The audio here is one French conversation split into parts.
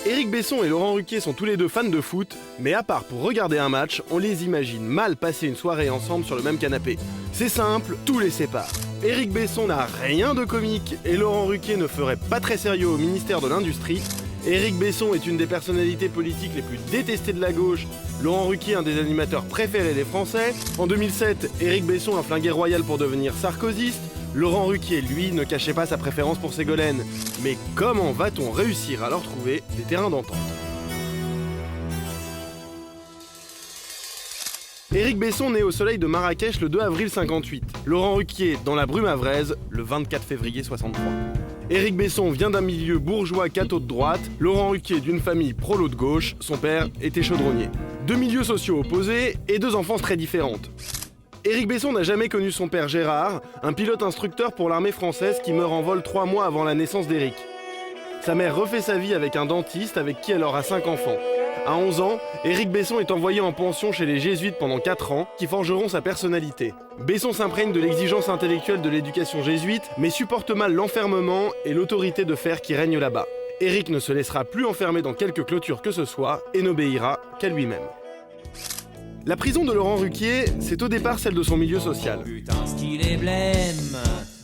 Éric Besson et Laurent Ruquier sont tous les deux fans de foot, mais à part pour regarder un match, on les imagine mal passer une soirée ensemble sur le même canapé. C'est simple, tout les sépare. Éric Besson n'a rien de comique et Laurent Ruquier ne ferait pas très sérieux au ministère de l'Industrie. Éric Besson est une des personnalités politiques les plus détestées de la gauche, Laurent Ruquier un des animateurs préférés des Français. En 2007, Éric Besson a flingué Royal pour devenir sarkozyste. Laurent Ruquier, lui, ne cachait pas sa préférence pour Ségolène. Mais comment va-t-on réussir à leur trouver des terrains d'entente ? Éric Besson naît au soleil de Marrakech le 2 avril 58. Laurent Ruquier dans la brume havraise le 24 février 63. Éric Besson vient d'un milieu bourgeois catho de droite, Laurent Ruquier d'une famille prolo de gauche, son père était chaudronnier. Deux milieux sociaux opposés et deux enfances très différentes. Éric Besson n'a jamais connu son père Gérard, un pilote instructeur pour l'armée française qui meurt en vol 3 mois avant la naissance d'Éric. Sa mère refait sa vie avec un dentiste avec qui elle aura 5 enfants. À 11 ans, Éric Besson est envoyé en pension chez les jésuites pendant 4 ans, qui forgeront sa personnalité. Besson s'imprègne de l'exigence intellectuelle de l'éducation jésuite, mais supporte mal l'enfermement et l'autorité de fer qui règne là-bas. Éric ne se laissera plus enfermer dans quelque clôture que ce soit et n'obéira qu'à lui-même. La prison de Laurent Ruquier, c'est au départ celle de son milieu social. Putain, ce qu'il est blême,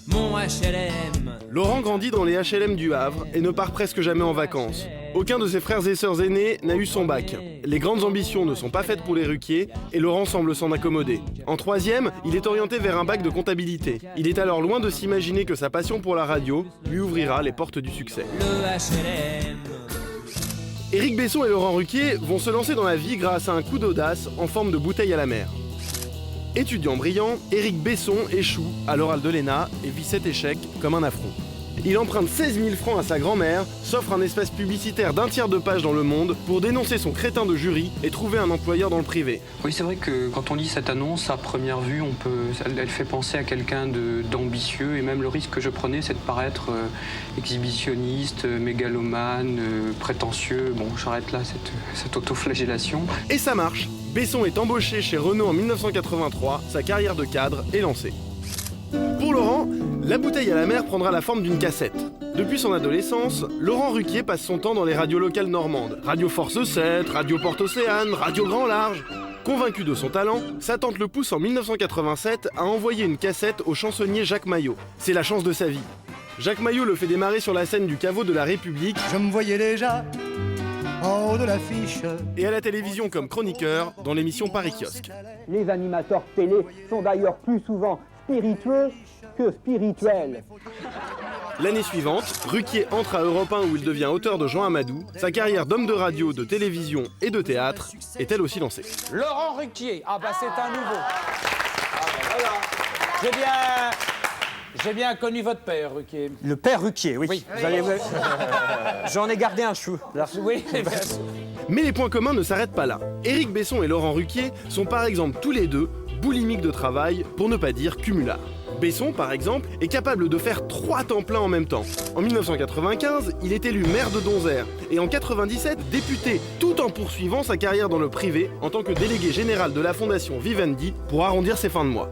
mon HLM. Laurent grandit dans les HLM du Havre et ne part presque jamais en vacances. Aucun de ses frères et sœurs aînés n'a eu son bac. Les grandes ambitions ne sont pas faites pour les Ruquier et Laurent semble s'en accommoder. En troisième, il est orienté vers un bac de comptabilité. Il est alors loin de s'imaginer que sa passion pour la radio lui ouvrira les portes du succès. Le HLM. Éric Besson et Laurent Ruquier vont se lancer dans la vie grâce à un coup d'audace en forme de bouteille à la mer. Étudiant brillant, Éric Besson échoue à l'oral de l'ENA et vit cet échec comme un affront. Il emprunte 16 000 francs à sa grand-mère, s'offre un espace publicitaire d'un tiers de page dans Le Monde pour dénoncer son crétin de jury et trouver un employeur dans le privé. Oui, c'est vrai que quand on lit cette annonce, à première vue, elle fait penser à quelqu'un d'ambitieux, et même le risque que je prenais, c'est de paraître exhibitionniste, mégalomane, prétentieux. Bon, j'arrête là cette autoflagellation. Et ça marche. Besson est embauché chez Renault en 1983, sa carrière de cadre est lancée. Pour Laurent, la bouteille à la mer prendra la forme d'une cassette. Depuis son adolescence, Laurent Ruquier passe son temps dans les radios locales normandes. Radio Force 7, Radio Porte Océane, Radio Grand Large. Convaincu de son talent, sa tante le pousse en 1987 à envoyer une cassette au chansonnier Jacques Maillot. C'est la chance de sa vie. Jacques Maillot le fait démarrer sur la scène du caveau de la République. Je me voyais déjà en haut de l'affiche. Et à la télévision comme chroniqueur dans l'émission Paris Kiosque. Les animateurs télé sont d'ailleurs plus souvent spiritueux que spirituels. L'année suivante, Ruquier entre à Europe 1 où il devient auteur de Jean Amadou. Sa carrière d'homme de radio, de télévision et de théâtre est elle aussi lancée. Laurent Ruquier, c'est un nouveau. J'ai bien connu votre père, Ruquier. Le père Ruquier, oui. Oui. J'en ai gardé un chou. Oui, Mais les points communs ne s'arrêtent pas là. Éric Besson et Laurent Ruquier sont par exemple tous les deux boulimiques de travail, pour ne pas dire cumulards. Besson, par exemple, est capable de faire 3 temps pleins en même temps. En 1995, il est élu maire de Donzère et en 97, député, tout en poursuivant sa carrière dans le privé en tant que délégué général de la fondation Vivendi pour arrondir ses fins de mois.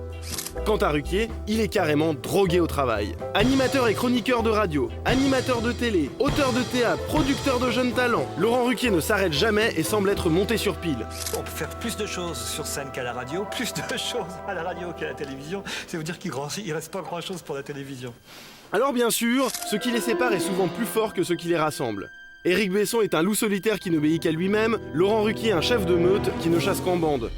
Quant à Ruquier, il est carrément drogué au travail. Animateur et chroniqueur de radio, animateur de télé, auteur de théâtre, producteur de jeunes talents, Laurent Ruquier ne s'arrête jamais et semble être monté sur pile. On peut faire plus de choses sur scène qu'à la radio, plus de choses à la radio qu'à la télévision. C'est vous dire qu'il reste pas grand-chose pour la télévision. Alors bien sûr, ce qui les sépare est souvent plus fort que ce qui les rassemble. Éric Besson est un loup solitaire qui n'obéit qu'à lui-même, Laurent Ruquier un chef de meute qui ne chasse qu'en bande.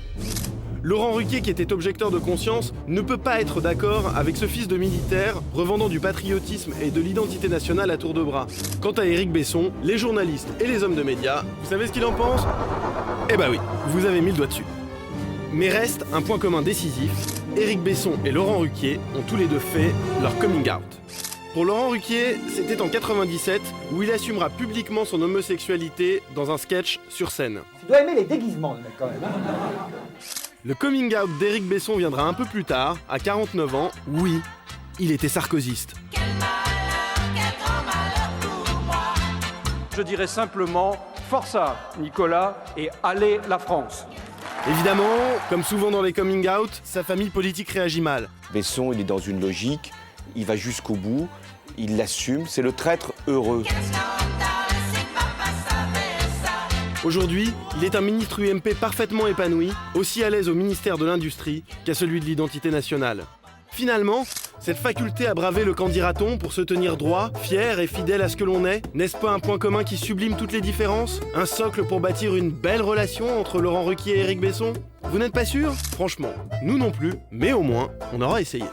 Laurent Ruquier, qui était objecteur de conscience, ne peut pas être d'accord avec ce fils de militaire revendant du patriotisme et de l'identité nationale à tour de bras. Quant à Éric Besson, les journalistes et les hommes de médias, vous savez ce qu'il en pense ? Eh bah oui, vous avez mis le doigt dessus. Mais reste un point commun décisif, Éric Besson et Laurent Ruquier ont tous les deux fait leur coming out. Pour Laurent Ruquier, c'était en 97 où il assumera publiquement son homosexualité dans un sketch sur scène. Tu dois aimer les déguisements, le mec, quand même. Le coming out d'Éric Besson viendra un peu plus tard, à 49 ans. Oui, il était sarkozyste. Je dirais simplement força Nicolas et allez la France. Évidemment, comme souvent dans les coming out, sa famille politique réagit mal. Besson, il est dans une logique, il va jusqu'au bout, il l'assume, c'est le traître heureux. Aujourd'hui, il est un ministre UMP parfaitement épanoui, aussi à l'aise au ministère de l'Industrie qu'à celui de l'identité nationale. Finalement, cette faculté à braver le candidaton pour se tenir droit, fier et fidèle à ce que l'on est, n'est-ce pas un point commun qui sublime toutes les différences? Un socle pour bâtir une belle relation entre Laurent Ruquier et Éric Besson? Vous n'êtes pas sûr? Franchement, nous non plus, mais au moins, on aura essayé.